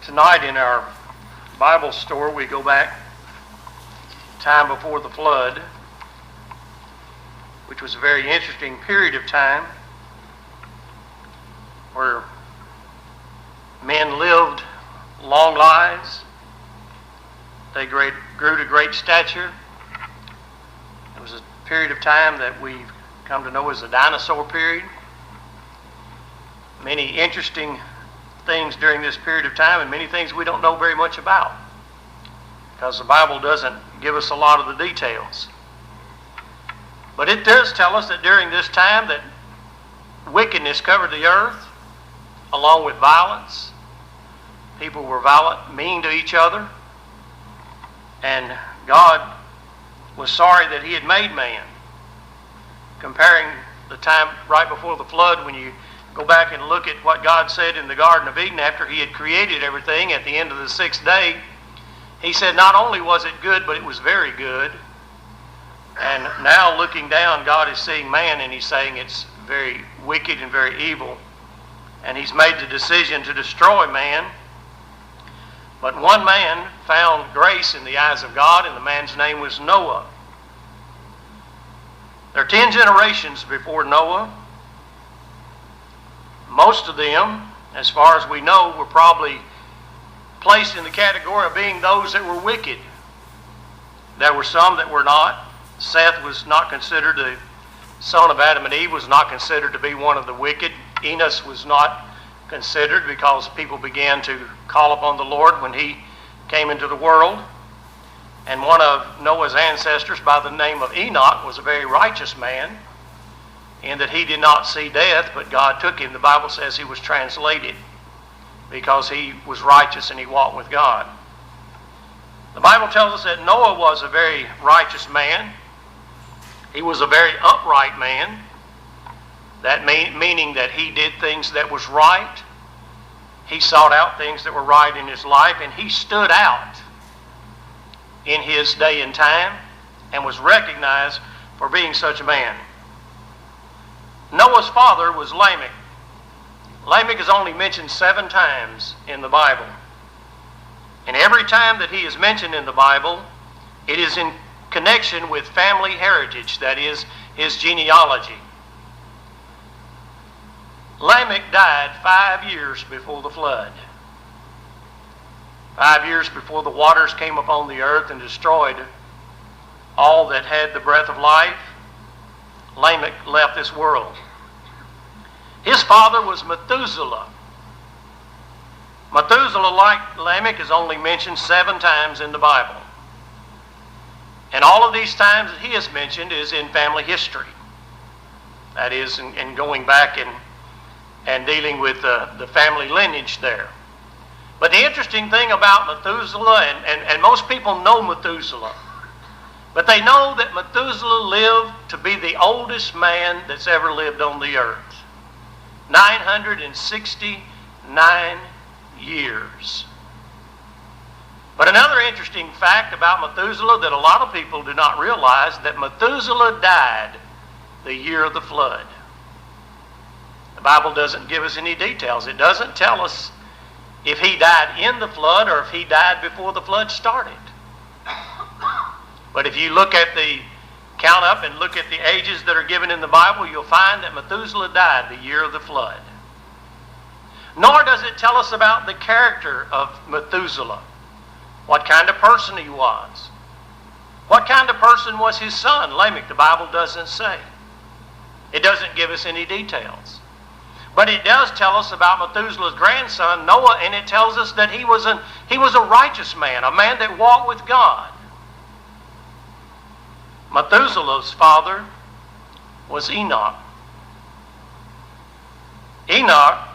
Tonight in our Bible store, we go back time before the flood, which was a very interesting period of time where men lived long lives. They grew to great stature. It was a period of time that we've come to know as the dinosaur period. Many interesting things during this period of time, and many things we don't know very much about because the Bible doesn't give us a lot of the details. But it does tell us that during this time that wickedness covered the earth along with violence. People were violent, mean to each other, and God was sorry that He had made man. Comparing the time right before the flood, when you go back and look at what God said in the Garden of Eden after He had created everything at the end of the sixth day, He said not only was it good, but it was very good. And now looking down, God is seeing man and He's saying it's very wicked and very evil. And He's made the decision to destroy man. But one man found grace in the eyes of God, and the man's name was Noah. There are 10 generations before Noah. Most of them, as far as we know, were probably placed in the category of being those that were wicked. There were some that were not. Seth was not considered, the son of Adam and Eve was not considered to be one of the wicked. Enos was not considered because people began to call upon the Lord when he came into the world. And one of Noah's ancestors by the name of Enoch was a very righteous man, in that he did not see death, but God took him. The Bible says he was translated because he was righteous and he walked with God. The Bible tells us that Noah was a very righteous man. He was a very upright man. That meaning that he did things that was right. He sought out things that were right in his life, and he stood out in his day and time and was recognized for being such a man. Noah's father was Lamech. Lamech is only mentioned 7 times in the Bible. And every time that he is mentioned in the Bible, it is in connection with family heritage, that is, his genealogy. Lamech died 5 years before the flood. 5 years before the waters came upon the earth and destroyed all that had the breath of life. Lamech left this world. His father was Methuselah. Methuselah, like Lamech, is only mentioned 7 times in the Bible. And all of these times that he is mentioned is in family history. That is, in going back and dealing with the family lineage there. But the interesting thing about Methuselah, and most people know Methuselah, but they know that Methuselah lived to be the oldest man that's ever lived on the earth. 969 years. But another interesting fact about Methuselah that a lot of people do not realize, that Methuselah died the year of the flood. The Bible doesn't give us any details. It doesn't tell us if he died in the flood or if he died before the flood started. But if you look at the count up and look at the ages that are given in the Bible, you'll find that Methuselah died the year of the flood. Nor does it tell us about the character of Methuselah, what kind of person he was. What kind of person was his son, Lamech? The Bible doesn't say. It doesn't give us any details. But it does tell us about Methuselah's grandson, Noah, and it tells us that he was a righteous man, a man that walked with God. Methuselah's father was Enoch. Enoch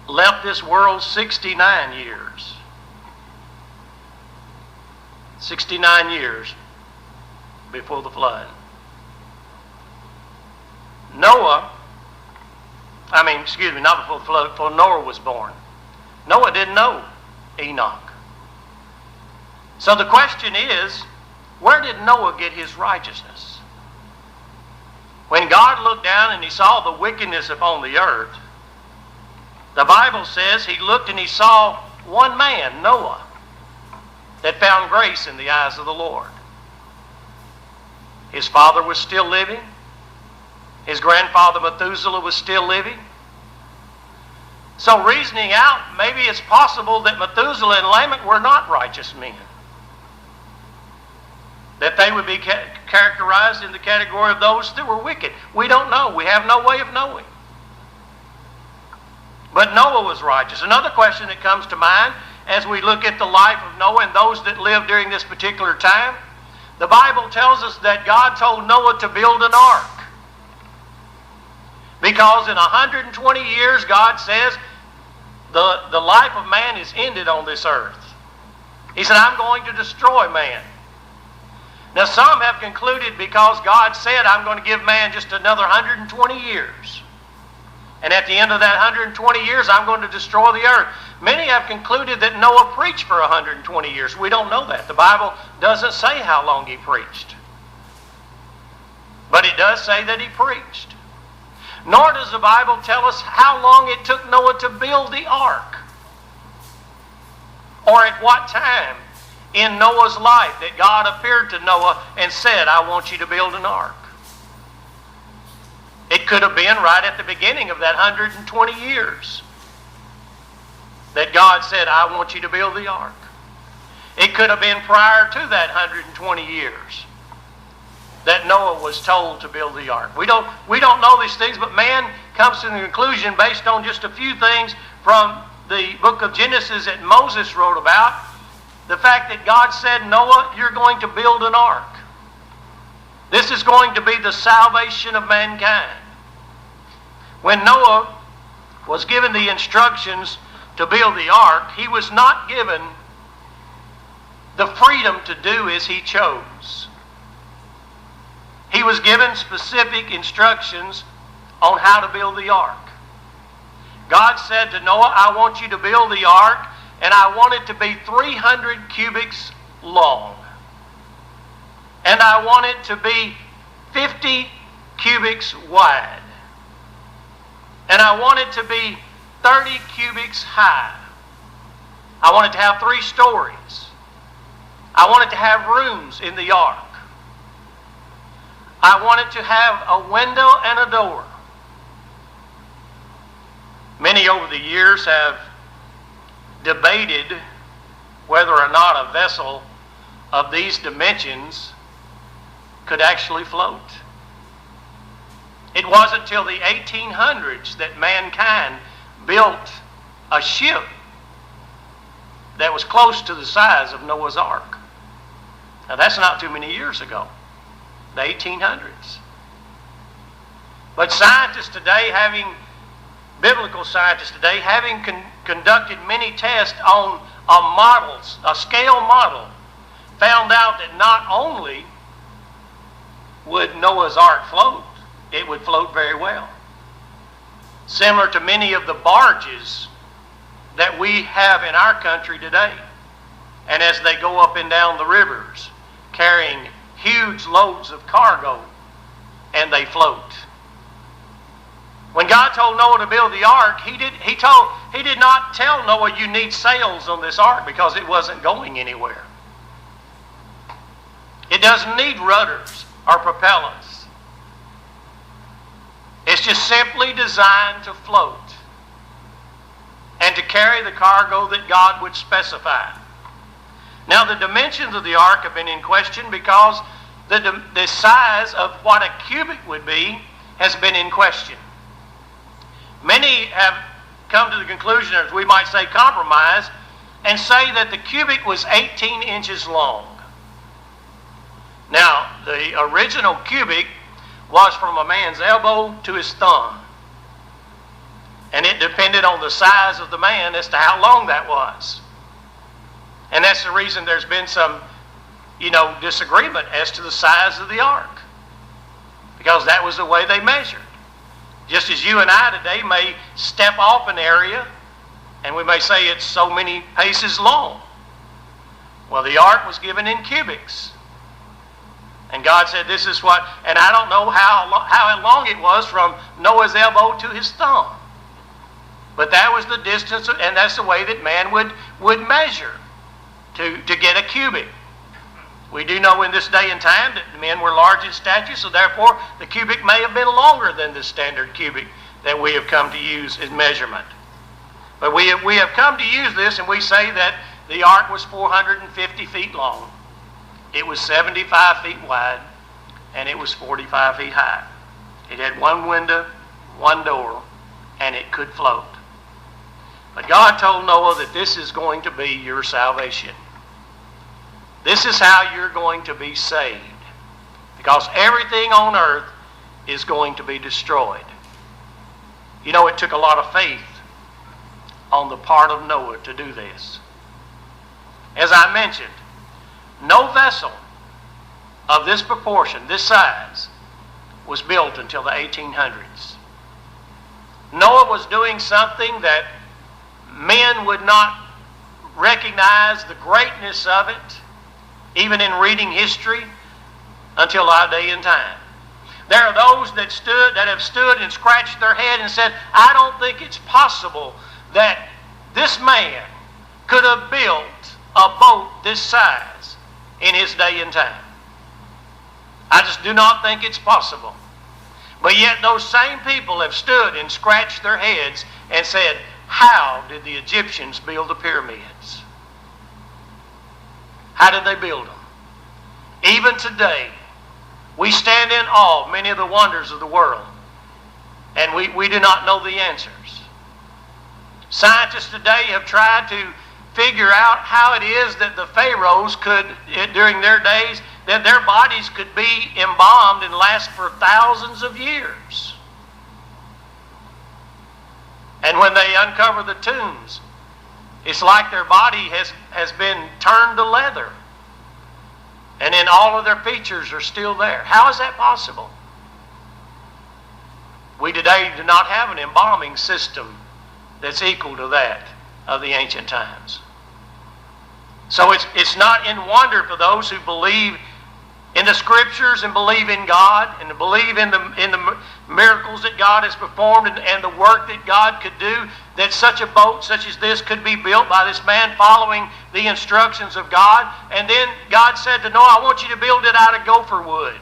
left this world 69 years. 69 years before the flood. Not before the flood, before Noah was born. Noah didn't know Enoch. So the question is, where did Noah get his righteousness? When God looked down and He saw the wickedness upon the earth, the Bible says He looked and He saw one man, Noah, that found grace in the eyes of the Lord. His father was still living. His grandfather Methuselah was still living. So reasoning out, maybe it's possible that Methuselah and Lamech were not righteous men. That they would be characterized in the category of those that were wicked. We don't know. We have no way of knowing. But Noah was righteous. Another question that comes to mind as we look at the life of Noah and those that lived during this particular time, the Bible tells us that God told Noah to build an ark. Because in 120 years, God says, the life of man is ended on this earth. He said, I'm going to destroy man. Now some have concluded because God said, I'm going to give man just another 120 years. And at the end of that 120 years, I'm going to destroy the earth. Many have concluded that Noah preached for 120 years. We don't know that. The Bible doesn't say how long he preached. But it does say that he preached. Nor does the Bible tell us how long it took Noah to build the ark. Or at what time in Noah's life that God appeared to Noah and said, I want you to build an ark. It could have been right at the beginning of that 120 years that God said, I want you to build the ark. It could have been prior to that 120 years that Noah was told to build the ark. We don't know these things, but man comes to the conclusion based on just a few things from the book of Genesis that Moses wrote about. The fact that God said, Noah, you're going to build an ark. This is going to be the salvation of mankind. When Noah was given the instructions to build the ark, he was not given the freedom to do as he chose. He was given specific instructions on how to build the ark. God said to Noah, I want you to build the ark, and I want it to be 300 cubits long. And I want it to be 50 cubits wide. And I want it to be 30 cubits high. I want it to have 3 stories. I want it to have rooms in the ark. I want it to have a window and a door. Many over the years have debated whether or not a vessel of these dimensions could actually float. It wasn't until the 1800s that mankind built a ship that was close to the size of Noah's Ark. Now that's not too many years ago, the 1800s. But scientists today, biblical scientists today, having conducted many tests on a scale model, found out that not only would Noah's Ark float, it would float very well. Similar to many of the barges that we have in our country today. And as they go up and down the rivers, carrying huge loads of cargo, and they float. When God told Noah to build the ark, he did not tell Noah, you need sails on this ark, because it wasn't going anywhere. It doesn't need rudders or propellants. It's just simply designed to float and to carry the cargo that God would specify. Now the dimensions of the ark have been in question because the size of what a cubit would be has been in question. Many have come to the conclusion, as we might say compromise, and say that the cubit was 18 inches long. Now, the original cubit was from a man's elbow to his thumb. And it depended on the size of the man as to how long that was. And that's the reason there's been some, disagreement as to the size of the ark. Because that was the way they measured. Just as you and I today may step off an area and we may say it's so many paces long. Well, the ark was given in cubits. And God said this is what, and I don't know how long it was from Noah's elbow to his thumb. But that was the distance, and that's the way that man would measure to get a cubit. We do know in this day and time that men were large in stature, so therefore the cubit may have been longer than the standard cubit that we have come to use as measurement. But we have come to use this, and we say that the ark was 450 feet long. It was 75 feet wide, and it was 45 feet high. It had one window, one door, and it could float. But God told Noah that this is going to be your salvation. This is how you're going to be saved. Because everything on earth is going to be destroyed. You know, it took a lot of faith on the part of Noah to do this. As I mentioned, no vessel of this proportion, this size, was built until the 1800s. Noah was doing something that men would not recognize the greatness of it, even in reading history, until our day and time. There are those that have stood and scratched their head and said, I don't think it's possible that this man could have built a boat this size in his day and time. I just do not think it's possible. But yet those same people have stood and scratched their heads and said, how did the Egyptians build the pyramids? How did they build them? Even today, we stand in awe of many of the wonders of the world, and we do not know the answers. Scientists today have tried to figure out how it is that the pharaohs could, during their days, that their bodies could be embalmed and last for thousands of years. And when they uncover the tombs, it's like their body has been turned to leather. And then all of their features are still there. How is that possible? We today do not have an embalming system that's equal to that of the ancient times. So it's not in wonder for those who believe in the Scriptures and believe in God and believe in the miracles that God has performed and the work that God could do, that such a boat such as this could be built by this man following the instructions of God. And then God said to Noah, I want you to build it out of gopher wood.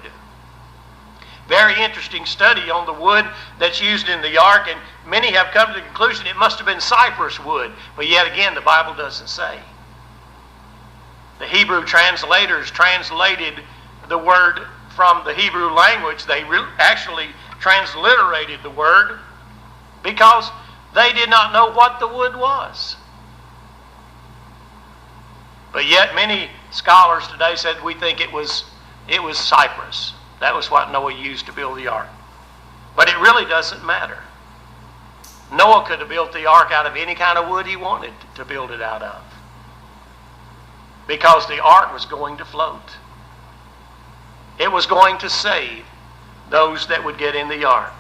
Very interesting study on the wood that's used in the ark, and many have come to the conclusion it must have been cypress wood. But yet again, the Bible doesn't say. The Hebrew translators translated the word from the Hebrew language. They actually transliterated the word because they did not know what the wood was. But yet many scholars today said we think it was cypress. That was what Noah used to build the ark. But it really doesn't matter. Noah could have built the ark out of any kind of wood he wanted to build it out of, because the ark was going to float. It was going to save those that would get in the ark.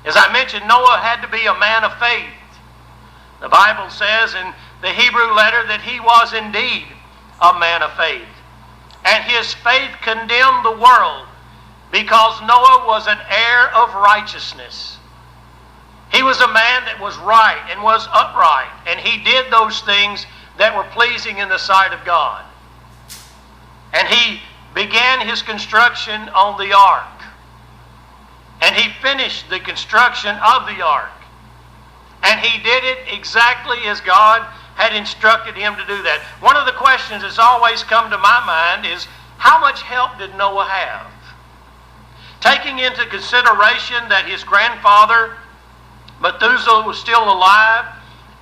As I mentioned, Noah had to be a man of faith. The Bible says in the Hebrew letter that he was indeed a man of faith. And his faith condemned the world because Noah was an heir of righteousness. He was a man that was right and was upright, and he did those things that were pleasing in the sight of God. And he began his construction on the ark. And he finished the construction of the ark. And he did it exactly as God had instructed him to do that. One of the questions that's always come to my mind is, how much help did Noah have? Taking into consideration that his grandfather, Methuselah, was still alive,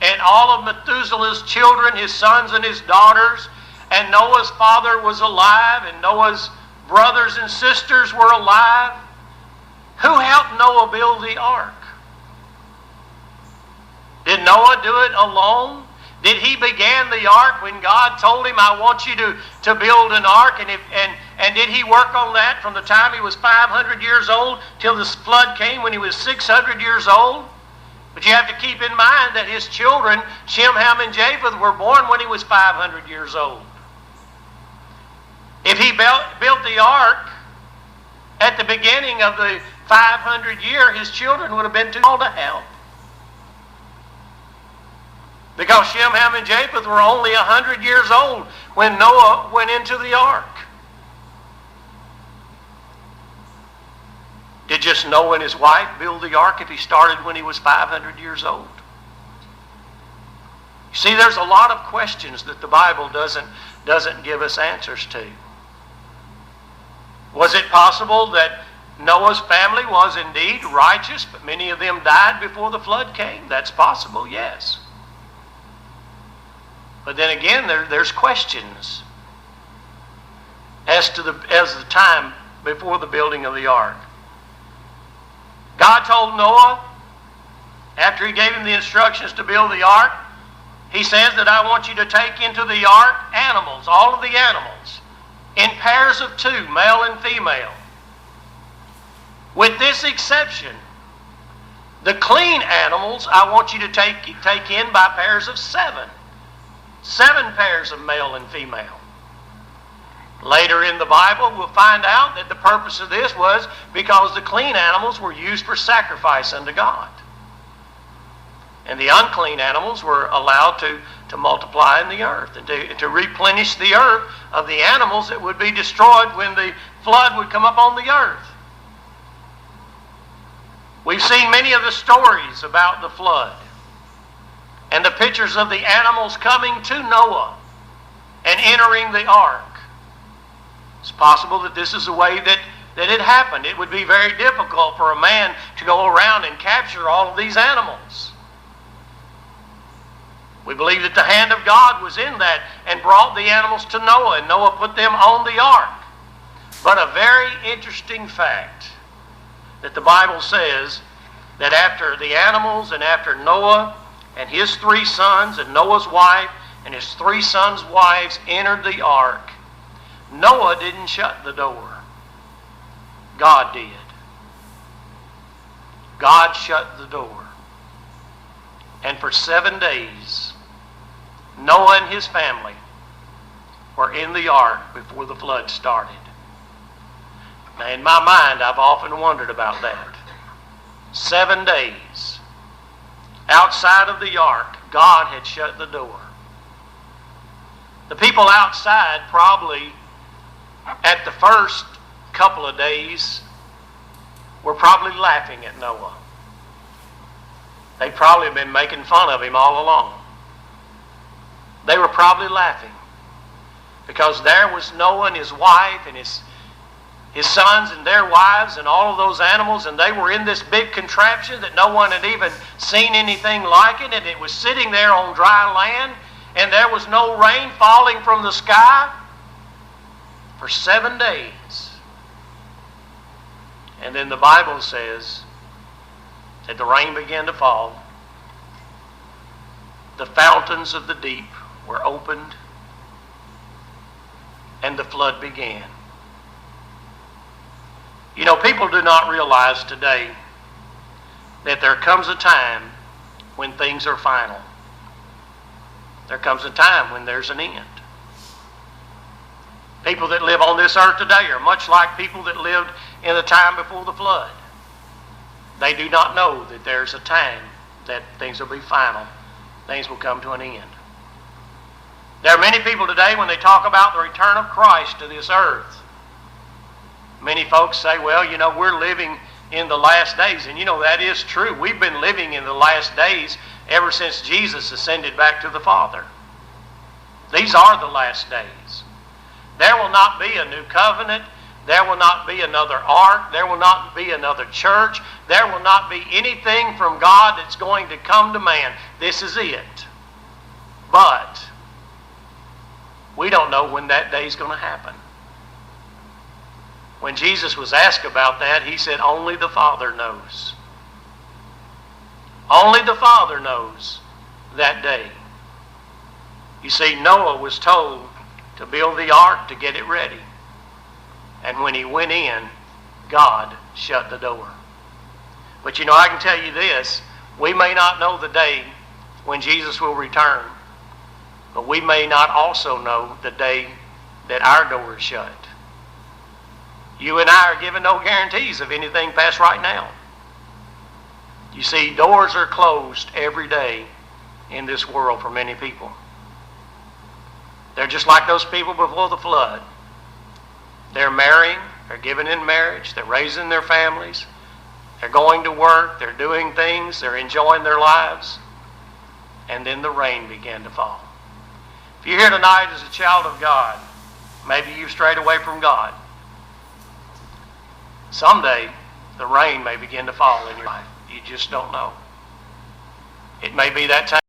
and all of Methuselah's children, his sons and his daughters, and Noah's father was alive, and Noah's brothers and sisters were alive. Who helped Noah build the ark? Did Noah do it alone? Did he begin the ark when God told him, I want you to build an ark? And did he work on that from the time he was 500 years old till the flood came when he was 600 years old? But you have to keep in mind that his children, Shem, Ham, and Japheth, were born when he was 500 years old. If he built the ark at the beginning of the 500 year, his children would have been too old to help. Because Shem, Ham, and Japheth were only 100 years old when Noah went into the ark. Did just Noah and his wife build the ark if he started when he was 500 years old? You see, there's a lot of questions that the Bible doesn't give us answers to. Was it possible that Noah's family was indeed righteous, but many of them died before the flood came? That's possible, yes. But then again, there's questions as to the time before the building of the ark. God told Noah, after he gave him the instructions to build the ark, he says that I want you to take into the ark animals, all of the animals, in pairs of 2, male and female. With this exception, the clean animals I want you to take in by pairs of 7. 7 pairs of male and female. Later in the Bible, we'll find out that the purpose of this was because the clean animals were used for sacrifice unto God. And the unclean animals were allowed to multiply in the earth and to replenish the earth of the animals that would be destroyed when the flood would come up on the earth. We've seen many of the stories about the flood and the pictures of the animals coming to Noah and entering the ark. It's possible that this is the way that it happened. It would be very difficult for a man to go around and capture all of these animals. We believe that the hand of God was in that and brought the animals to Noah, and Noah put them on the ark. But a very interesting fact that the Bible says that after the animals and after Noah and his 3 sons and Noah's wife and his 3 sons' wives entered the ark, Noah didn't shut the door. God did. God shut the door. And for 7 days, Noah and his family were in the ark before the flood started. Now, in my mind, I've often wondered about that. 7 days. Outside of the ark, God had shut the door. The people outside probably, at the first couple of days, were probably laughing at Noah. They probably have been making fun of him all along. They were probably laughing because there was Noah and his wife and his sons and their wives and all of those animals, and they were in this big contraption that no one had even seen anything like it, and it was sitting there on dry land, and there was no rain falling from the sky for 7 days. And then the Bible says that the rain began to fall. The fountains of the deep were opened, and the flood began. You know, people do not realize today that there comes a time when things are final. There comes a time when there's an end. People that live on this earth today are much like people that lived in the time before the flood. They do not know that there's a time that things will be final. Things will come to an end. There are many people today, when they talk about the return of Christ to this earth, many folks say, well, you know, we're living in the last days. And you know, that is true. We've been living in the last days ever since Jesus ascended back to the Father. These are the last days. There will not be a new covenant. There will not be another ark. There will not be another church. There will not be anything from God that's going to come to man. This is it. But we don't know when that day is going to happen. When Jesus was asked about that, he said, only the Father knows. Only the Father knows that day. You see, Noah was told to build the ark, to get it ready. And when he went in, God shut the door. But you know, I can tell you this, we may not know the day when Jesus will return, but we may not also know the day that our door is shut. You and I are given no guarantees of anything past right now. You see, doors are closed every day in this world for many people. They're just like those people before the flood. They're marrying, they're giving in marriage, they're raising their families, they're going to work, they're doing things, they're enjoying their lives. And then the rain began to fall. If you're here tonight as a child of God, maybe you've strayed away from God. Someday, the rain may begin to fall in your life. You just don't know. It may be that time.